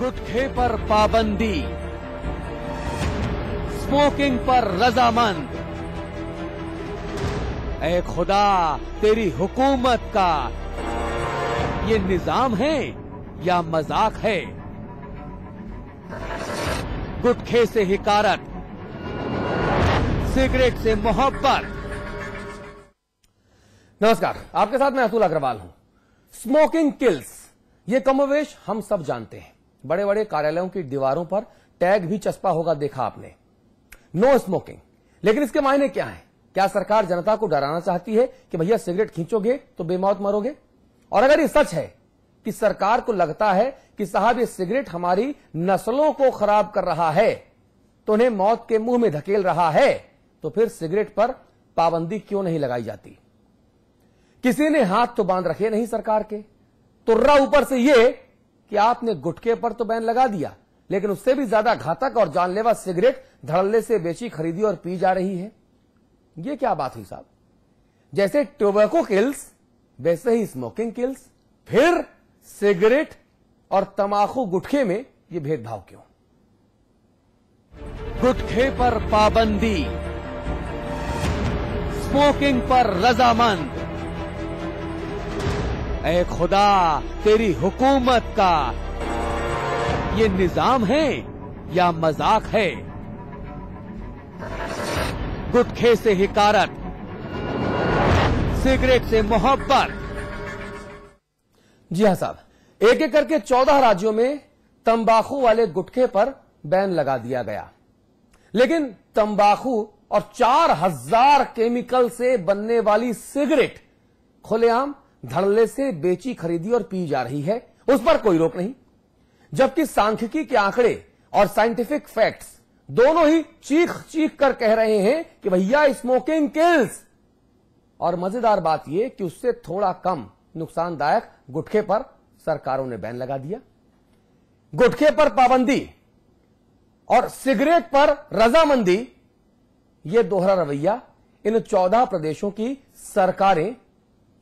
गुटखे पर पाबंदी, स्मोकिंग पर रजामंद। ऐ खुदा तेरी हुकूमत का ये निजाम है या मजाक है? गुटखे से हिकारत, सिगरेट से मोहब्बत। नमस्कार, आपके साथ मैं अतुल अग्रवाल हूं। स्मोकिंग किल्स, ये कमोवेश हम सब जानते हैं। बड़े बड़े कार्यालयों की दीवारों पर टैग भी चस्पा होगा, देखा आपने, नो स्मोकिंग। लेकिन इसके मायने क्या है? क्या सरकार जनता को डराना चाहती है कि भैया सिगरेट खींचोगे तो बेमौत मरोगे? और अगर ये सच है कि सरकार को लगता है कि साहब ये सिगरेट हमारी नस्लों को खराब कर रहा है, तो उन्हें मौत के मुंह में धकेल रहा है, तो फिर सिगरेट पर पाबंदी क्यों नहीं लगाई जाती? किसी ने हाथ तो बांध रखे नहीं सरकार के। तुर्रा ऊपर से ये कि आपने गुटखे पर तो बैन लगा दिया, लेकिन उससे भी ज्यादा घातक और जानलेवा सिगरेट धड़ल्ले से बेची, खरीदी और पी जा रही है। ये क्या बात हुई साहब? जैसे टोबैको किल्स वैसे ही स्मोकिंग किल्स। फिर सिगरेट और तंबाकू गुटखे में ये भेदभाव क्यों? गुटखे पर पाबंदी, स्मोकिंग पर रजामंद। ऐ खुदा तेरी हुकूमत का ये निजाम है या मजाक है? गुटखे से हिकारत, सिगरेट से मोहब्बत। जी हां साहब, एक एक करके 14 राज्यों में तंबाकू वाले गुटखे पर बैन लगा दिया गया। लेकिन तंबाकू और 4000 केमिकल से बनने वाली सिगरेट खुलेआम धड़ल्ले से बेची, खरीदी और पी जा रही है, उस पर कोई रोक नहीं। जबकि सांख्यिकी के आंकड़े और साइंटिफिक फैक्ट्स दोनों ही चीख चीख कर कह रहे हैं कि भैया स्मोकिंग किल्स। और मजेदार बात यह कि उससे थोड़ा कम नुकसानदायक गुटखे पर सरकारों ने बैन लगा दिया। गुटखे पर पाबंदी और सिगरेट पर रजामंदी, यह दोहरा रवैया इन 14 प्रदेशों की सरकारें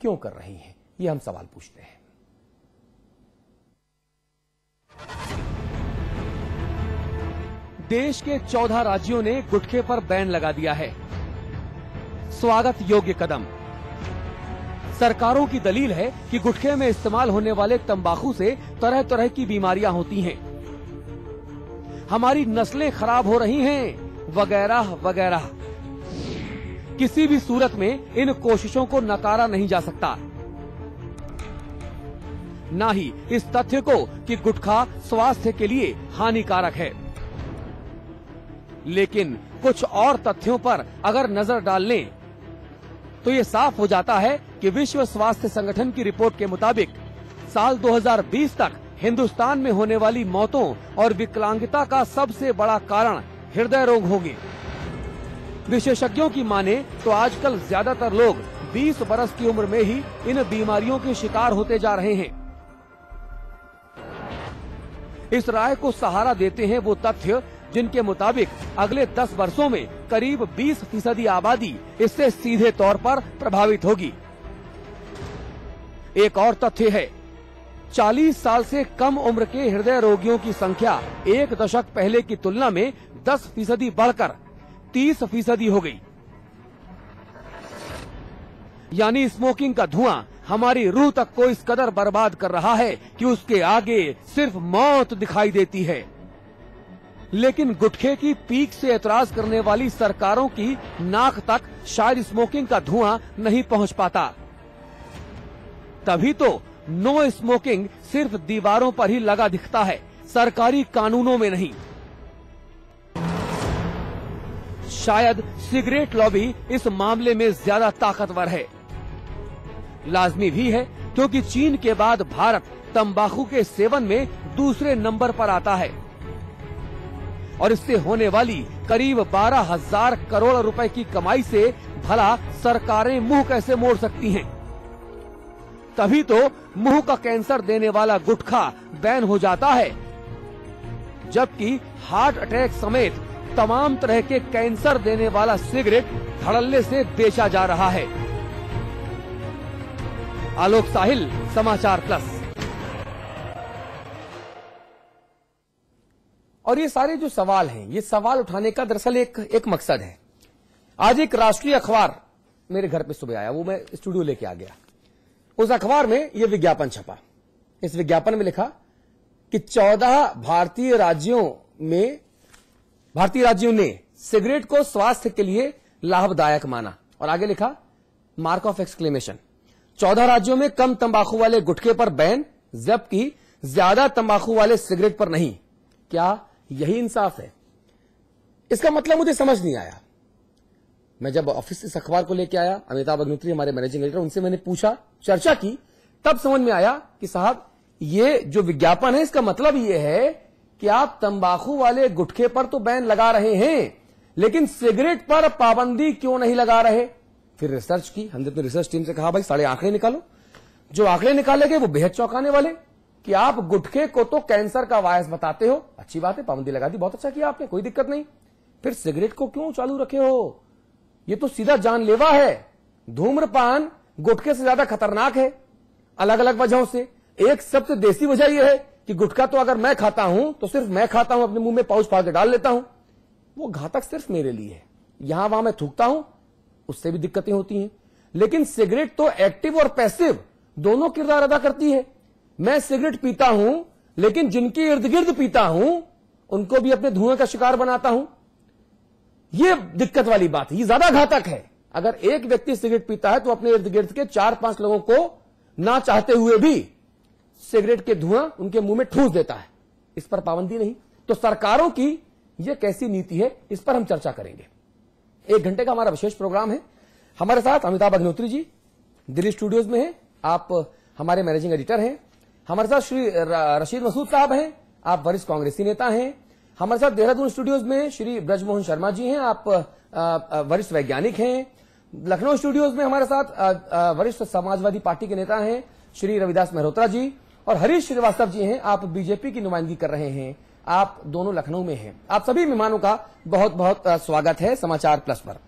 क्यों कर रही हैं? ये हम सवाल पूछते हैं। देश के 14 राज्यों ने गुटखे पर बैन लगा दिया है। स्वागत योग्य कदम। सरकारों की दलील है कि गुटखे में इस्तेमाल होने वाले तंबाकू से तरह तरह की बीमारियां होती हैं, हमारी नस्लें खराब हो रही हैं, वगैरह वगैरह। किसी भी सूरत में इन कोशिशों को नकारा नहीं जा सकता, ना ही इस तथ्य को कि गुटखा स्वास्थ्य के लिए हानिकारक है। लेकिन कुछ और तथ्यों पर अगर नजर डाल लें तो ये साफ हो जाता है कि विश्व स्वास्थ्य संगठन की रिपोर्ट के मुताबिक साल 2020 तक हिंदुस्तान में होने वाली मौतों और विकलांगता का सबसे बड़ा कारण हृदय रोग होंगे। विशेषज्ञों की माने तो आजकल ज्यादातर लोग 20 बरस की उम्र में ही इन बीमारियों के शिकार होते जा रहे हैं। इस राय को सहारा देते हैं वो तथ्य जिनके मुताबिक अगले 10 वर्षों में करीब 20% आबादी इससे सीधे तौर पर प्रभावित होगी। एक और तथ्य है, 40 साल से कम उम्र के हृदय रोगियों की संख्या एक दशक पहले की तुलना में 10% बढ़कर 30% हो गई। यानी स्मोकिंग का धुआं हमारी रूह तक को इस कदर बर्बाद कर रहा है कि उसके आगे सिर्फ मौत दिखाई देती है। लेकिन गुटखे की पीक से एतराज करने वाली सरकारों की नाक तक शायद स्मोकिंग का धुआं नहीं पहुंच पाता। तभी तो नो स्मोकिंग सिर्फ दीवारों पर ही लगा दिखता है, सरकारी कानूनों में नहीं। शायद सिगरेट लॉबी इस मामले में ज्यादा ताकतवर है। लाजमी भी है क्योंकि चीन के बाद भारत तंबाकू के सेवन में दूसरे नंबर पर आता है और इससे होने वाली करीब 12,000 करोड़ रुपए की कमाई से भला सरकारें मुंह कैसे मोड़ सकती हैं? तभी तो मुंह का कैंसर देने वाला गुटखा बैन हो जाता है, जबकि हार्ट अटैक समेत तमाम तरह के कैंसर देने वाला सिगरेट धड़ल्ले से बेचा जा रहा है। आलोक साहिल, समाचार प्लस। और ये सारे जो सवाल हैं, ये सवाल उठाने का दरअसल एक मकसद है। आज एक राष्ट्रीय अखबार मेरे घर पे सुबह आया, वो मैं स्टूडियो लेके आ गया। उस अखबार में ये विज्ञापन छपा। इस विज्ञापन में लिखा कि 14 भारतीय राज्यों ने सिगरेट को स्वास्थ्य के लिए लाभदायक माना, और आगे लिखा मार्क ऑफ एक्सक्लेमेशन, 14 राज्यों में कम तंबाकू वाले गुटखे पर बैन, जबकि ज्यादा तंबाकू वाले सिगरेट पर नहीं। क्या यही इंसाफ है? इसका मतलब मुझे समझ नहीं आया। मैं जब ऑफिस इस अखबार को लेके आया, अमिताभ अग्निहोत्री हमारे मैनेजिंग एडिटर, उनसे मैंने पूछा, चर्चा की, तब समझ में आया कि साहब ये जो विज्ञापन है इसका मतलब ये है कि आप तंबाकू वाले गुटखे पर तो बैन लगा रहे हैं, लेकिन सिगरेट पर पाबंदी क्यों नहीं लगा रहे? फिर रिसर्च की, हमने अपनी रिसर्च टीम से कहा भाई सारे आंकड़े निकालो। जो आंकड़े निकाले गए वो बेहद चौंकाने वाले कि आप गुटखे को तो कैंसर का वायरस बताते हो, अच्छी बात है, पाबंदी लगा दी, बहुत अच्छा किया आपने, कोई दिक्कत नहीं। फिर सिगरेट को क्यों चालू रखे हो? ये तो सीधा जानलेवा है। धूम्रपान गुटखे से ज्यादा खतरनाक है, अलग अलग वजहों से। एक सबसे देसी वजह यह है कि गुटखा तो अगर मैं खाता हूं तो सिर्फ मैं खाता हूं, अपने मुंह में पाउच फाड़ के डाल लेता हूं, वो घातक सिर्फ मेरे लिए है। यहां वहां मैं थूकता हूं, उससे भी दिक्कतें होती हैं। लेकिन सिगरेट तो एक्टिव और पैसिव दोनों किरदार अदा करती है। मैं सिगरेट पीता हूं, लेकिन जिनके इर्द गिर्द पीता हूं उनको भी अपने धुएं का शिकार बनाता हूं। यह दिक्कत वाली बात है, ये ज्यादा घातक है। अगर एक व्यक्ति सिगरेट पीता है तो अपने इर्द गिर्द के 4-5 लोगों को ना चाहते हुए भी सिगरेट के धुआं उनके मुंह में ठूस देता है। इस पर पाबंदी नहीं, तो सरकारों की यह कैसी नीति है, इस पर हम चर्चा करेंगे। 1 घंटे का हमारा विशेष प्रोग्राम है। हमारे साथ अमिताभ अग्निहोत्री जी दिल्ली स्टूडियोज में हैं, आप हमारे मैनेजिंग एडिटर हैं। हमारे साथ श्री रशीद मसूद साहब हैं, आप वरिष्ठ कांग्रेसी नेता हैं। हमारे साथ देहरादून स्टूडियोज में श्री ब्रजमोहन शर्मा जी हैं, आप वरिष्ठ वैज्ञानिक हैं। लखनऊ स्टूडियोज में हमारे साथ वरिष्ठ समाजवादी पार्टी के नेता हैं श्री रविदास मेहरोत्रा जी, और हरीश श्रीवास्तव जी हैं, आप बीजेपी की नुमाइंदगी कर रहे हैं। आप दोनों लखनऊ में हैं। आप सभी मेहमानों का बहुत बहुत स्वागत है समाचार प्लस पर।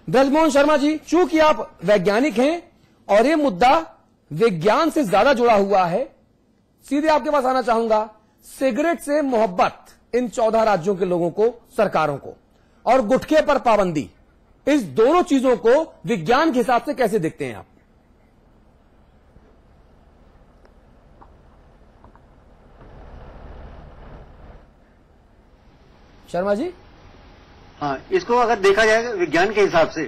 ब्रजमोहन शर्मा जी, चूंकि आप वैज्ञानिक हैं और ये मुद्दा विज्ञान से ज्यादा जुड़ा हुआ है, सीधे आपके पास आना चाहूंगा। सिगरेट से मोहब्बत इन 14 राज्यों के लोगों को, सरकारों को, और गुटखे पर पाबंदी, इस दोनों चीजों को विज्ञान के हिसाब से कैसे देखते हैं आप? शर्मा जी। हाँ, इसको अगर देखा जाए विज्ञान के हिसाब से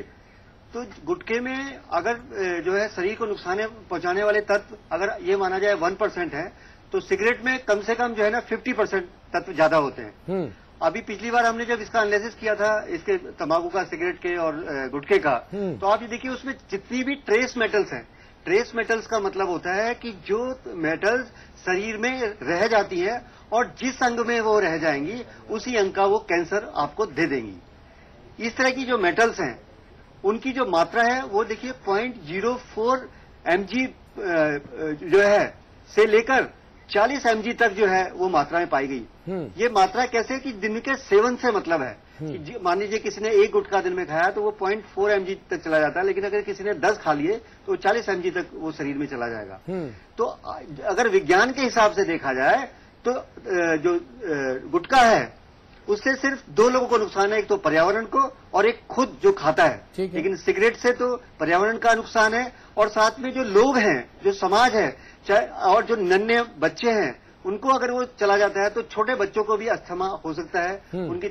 तो गुटखे में अगर जो है शरीर को नुकसान पहुंचाने वाले तत्व अगर ये माना जाए 1% है, तो सिगरेट में कम से कम जो है ना 50% तत्व ज्यादा होते हैं। अभी पिछली बार हमने जब इसका एनालिसिस किया था, इसके तंबाकू का, सिगरेट के और गुटखे का, तो आप ये देखिए उसमें जितनी भी ट्रेस मेटल्स हैं, ट्रेस मेटल्स का मतलब होता है कि जो मेटल्स शरीर में रह जाती है और जिस अंग में वो रह जाएंगी उसी अंग का वो कैंसर आपको दे देंगी। इस तरह की जो मेटल्स हैं उनकी जो मात्रा है वो देखिए 0.04 mg जो है से लेकर 40 mg तक जो है वो मात्रा में पाई गई। ये मात्रा कैसे कि दिन के सेवन से मतलब है। मान लीजिए किसी ने 1 गुटखा दिन में खाया तो वो 0.4 mg तक चला जाता है, लेकिन अगर किसी ने 10 खा लिए तो 40 mg तक वो शरीर में चला जाएगा। तो अगर विज्ञान के हिसाब से देखा जाए तो जो गुटखा है उससे सिर्फ 2 लोगों को नुकसान है, एक तो पर्यावरण को और एक खुद जो खाता है। लेकिन सिगरेट से तो पर्यावरण का नुकसान है और साथ में जो लोग हैं, जो समाज है, चाहे और जो नन्हे बच्चे हैं, उनको अगर वो चला जाता है तो छोटे बच्चों को भी अस्थमा हो सकता है, उनकी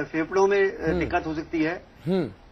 फेफड़ों में दिक्कत हो सकती है।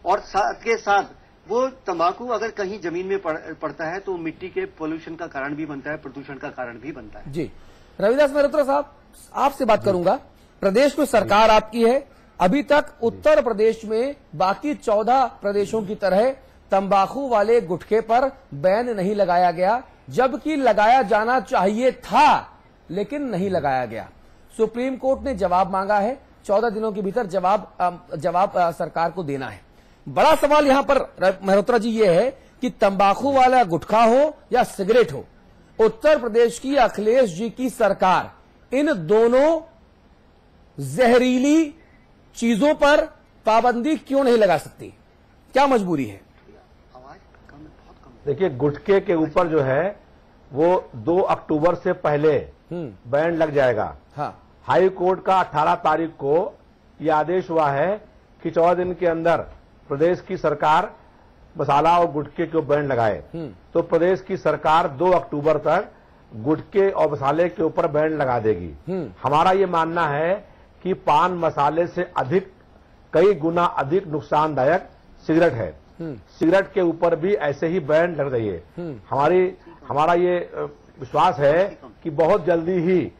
और साथ के साथ वो तंबाकू अगर कहीं जमीन में पड़ता है तो मिट्टी के पोल्यूशन का कारण भी बनता है, प्रदूषण का कारण भी बनता है। जी, रविदास मेहरोत्रा साहब, आपसे बात करूंगा। प्रदेश में सरकार आपकी है, अभी तक उत्तर प्रदेश में बाकी 14 प्रदेशों की तरह तंबाकू वाले गुटखे पर बैन नहीं लगाया गया, जबकि लगाया जाना चाहिए था, लेकिन नहीं लगाया गया। सुप्रीम कोर्ट ने जवाब मांगा है, 14 दिनों के भीतर जवाब सरकार को देना है। बड़ा सवाल यहां पर मेहरोत्रा जी ये है कि तंबाकू वाला गुटखा हो या सिगरेट हो, उत्तर प्रदेश की अखिलेश जी की सरकार इन दोनों जहरीली चीजों पर पाबंदी क्यों नहीं लगा सकती? क्या मजबूरी है? देखिए, गुटखे के ऊपर जो है वो 2 अक्टूबर से पहले बैन लग जाएगा। हाँ। हाई कोर्ट का 18 तारीख को यह आदेश हुआ है कि 14 दिन के अंदर प्रदेश की सरकार मसाला और गुटखे के बैन लगाए। तो प्रदेश की सरकार 2 अक्टूबर तक गुटखे और मसाले के ऊपर बैन लगा देगी। हमारा ये मानना है कि पान मसाले से अधिक, कई गुना अधिक नुकसानदायक सिगरेट है। सिगरेट के ऊपर भी ऐसे ही बैन लग रही है। हमारा ये विश्वास है कि बहुत जल्दी ही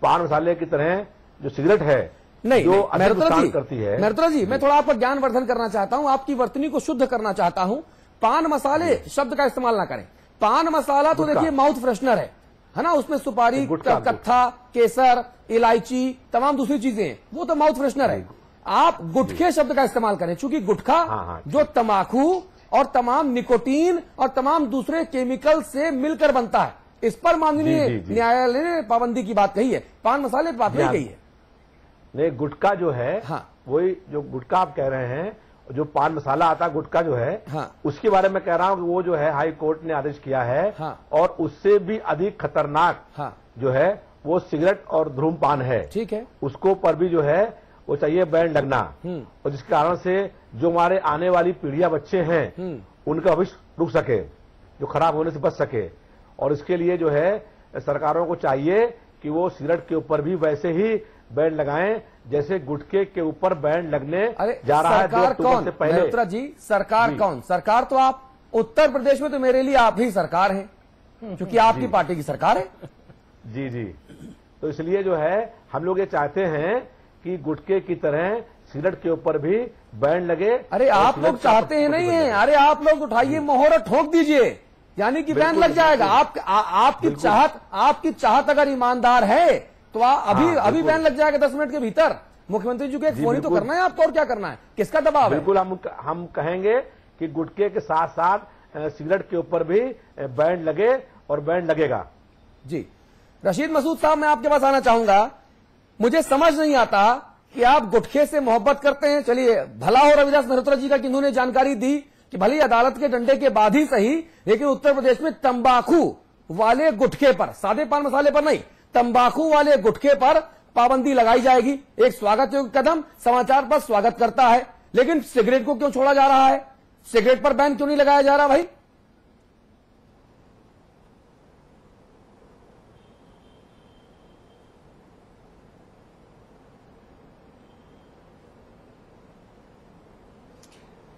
पान मसाले की तरह जो सिगरेट है नहीं, जो अधिक नुकसान करती है। मेहतरा जी, मैं थोड़ा आपका ज्ञानवर्धन करना चाहता हूं, आपकी वर्तनी को शुद्ध करना चाहता हूं। पान मसाले शब्द का इस्तेमाल ना करें। पान मसाला तो देखिए माउथ फ्रेशनर है ना, उसमें सुपारी, कत्था, केसर, इलायची, तमाम दूसरी चीजें हैं, वो तो माउथ फ्रेशनर है। आप गुटखे शब्द का इस्तेमाल करें, चूंकि गुटखा जो तंबाकू और तमाम निकोटीन और तमाम दूसरे केमिकल से मिलकर बनता है, इस पर माननीय न्यायालय ने पाबंदी की बात कही है, पान मसाले पर बात नहीं कही है। नहीं, गुटखा जो है, वही जो गुटखा आप कह रहे हैं, जो पान मसाला आता है गुटखा जो है, उसके बारे में कह रहा हूं कि वो जो है हाई कोर्ट ने आदेश किया है। और उससे भी अधिक खतरनाक जो है वो सिगरेट और धूम्रपान है। ठीक है, उसको पर भी जो है वो चाहिए बैन लगना, और जिस कारण से जो हमारे आने वाली पीढ़ियां बच्चे हैं उनका भविष्य रुक सके, जो खराब होने से बच सके। और इसके लिए जो है सरकारों को चाहिए कि वो सिगरेट के ऊपर भी वैसे ही बैन लगाएं जैसे गुटखे के ऊपर बैन लगने जा रहा है 2 अक्टूबर से पहले। मेहतरा जी, सरकार कौन? सरकार तो आप, उत्तर प्रदेश में तो मेरे लिए आप ही सरकार हैं, क्योंकि आपकी पार्टी की सरकार है। जी जी, तो इसलिए जो है हम लोग ये चाहते हैं कि गुटखे की तरह सिगरेट के ऊपर भी बैन लगे। अरे आप लोग चाहते हैं नहीं है, अरे आप लोग उठाइए मोहर ठोक दीजिए, यानी कि बैन लग जाएगा। आपकी चाहत अगर ईमानदार है तो अभी बैन लग जाएगा 10 मिनट के भीतर। मुख्यमंत्री जी को एक फोन ही तो करना है आपको, और क्या करना है, किसका दबाव है? बिल्कुल, हम कहेंगे कि गुटखे के साथ साथ सिगरेट के ऊपर भी बैन लगे, और बैन लगेगा। जी, रशीद मसूद साहब, मैं आपके पास आना चाहूंगा। मुझे समझ नहीं आता कि आप गुटखे से मोहब्बत करते हैं। चलिए, भला हो रविदास मल्होत्रा जी का कि उन्होंने जानकारी दी कि भले अदालत के डंडे के बाद ही सही, लेकिन उत्तर प्रदेश में तंबाकू वाले गुटखे पर, सादे पान मसाले पर नहीं, तंबाकू वाले गुटखे पर पाबंदी लगाई जाएगी। एक स्वागत योग्य कदम समाचार पर स्वागत करता है, लेकिन सिगरेट को क्यों छोड़ा जा रहा है? सिगरेट पर बैन क्यों नहीं लगाया जा रहा भाई?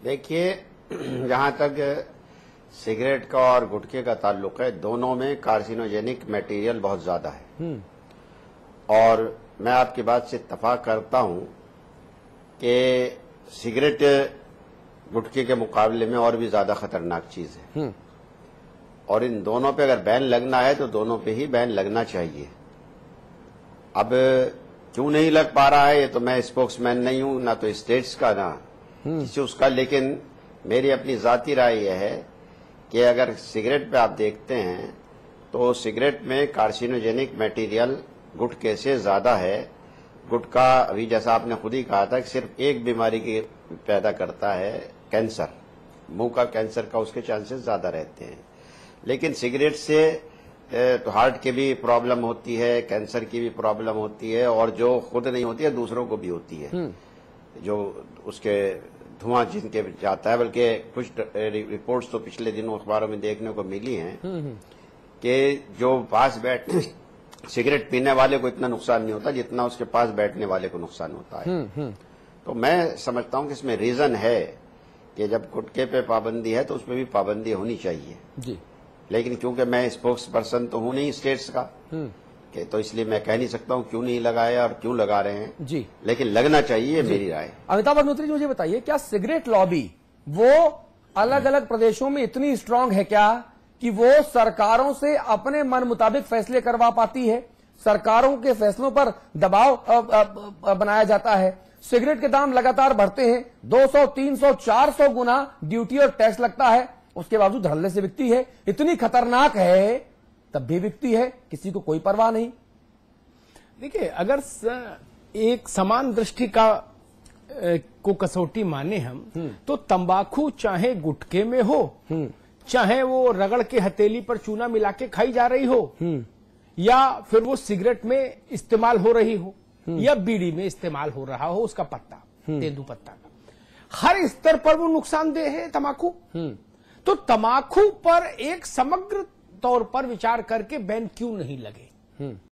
देखिए, जहां तक सिगरेट का और गुटखे का ताल्लुक है, दोनों में कार्सिनोजेनिक मटेरियल बहुत ज्यादा है। और मैं आपकी बात से इत्तफाक करता हूं कि सिगरेट गुटखे के मुकाबले में और भी ज्यादा खतरनाक चीज है। और इन दोनों पे अगर बैन लगना है तो दोनों पे ही बैन लगना चाहिए। अब क्यों नहीं लग पा रहा है, ये तो मैं स्पोक्समैन नहीं हूं, ना तो स्टेट्स का ना किसी उसका, लेकिन मेरी अपनी जाती राय यह है कि अगर सिगरेट पे आप देखते हैं तो सिगरेट में कार्सिनोजेनिक मटेरियल गुटखे से ज्यादा है। गुटखा, अभी जैसा आपने खुद ही कहा था, कि सिर्फ एक बीमारी की पैदा करता है, कैंसर, मुंह का कैंसर का उसके चांसेस ज्यादा रहते हैं। लेकिन सिगरेट से तो हार्ट की भी प्रॉब्लम होती है, कैंसर की भी प्रॉब्लम होती है, और जो खुद नहीं होती है दूसरों को भी होती है, जो उसके धुआं जिनके जाता है। बल्कि कुछ रिपोर्ट्स तो पिछले दिनों अखबारों में देखने को मिली हैं कि जो पास बैठने सिगरेट पीने वाले को इतना नुकसान नहीं होता जितना उसके पास बैठने वाले को नुकसान होता है। तो मैं समझता हूं कि इसमें रीजन है कि जब गुटखे पे पाबंदी है तो उसमें भी पाबंदी होनी चाहिए जी। लेकिन क्योंकि मैं स्पोक्स पर्सन तो हूं नहीं स्टेट्स का, तो इसलिए मैं कह नहीं सकता हूं क्यों नहीं लगाया और क्यों लगा रहे हैं जी, लेकिन लगना चाहिए, मेरी राय। अमिताभ अग्निहोत्री जी, मुझे बताइए, क्या सिगरेट लॉबी वो अलग अलग प्रदेशों में इतनी स्ट्रांग है क्या कि वो सरकारों से अपने मन मुताबिक फैसले करवा पाती है? सरकारों के फैसलों पर दबाव बनाया जाता है। सिगरेट के दाम लगातार बढ़ते हैं, 200, 300, 400 गुना ड्यूटी और टैक्स लगता है, उसके बावजूद धड़ल्ले से बिकती है। इतनी खतरनाक है तब भी बिकती है, किसी को कोई परवाह नहीं। देखिए, अगर एक समान दृष्टि का को कसौटी माने हम, तो तंबाकू चाहे गुटखे में हो, चाहे वो रगड़ के हथेली पर चूना मिला के खाई जा रही हो, या फिर वो सिगरेट में इस्तेमाल हो रही हो या बीड़ी में इस्तेमाल हो रहा हो उसका पत्ता, तेंदुपत्ता का, हर स्तर पर वो नुकसानदेह है तंबाकू। तो तंबाकू पर एक समग्र तौर पर विचार करके बैन क्यों नहीं लगे?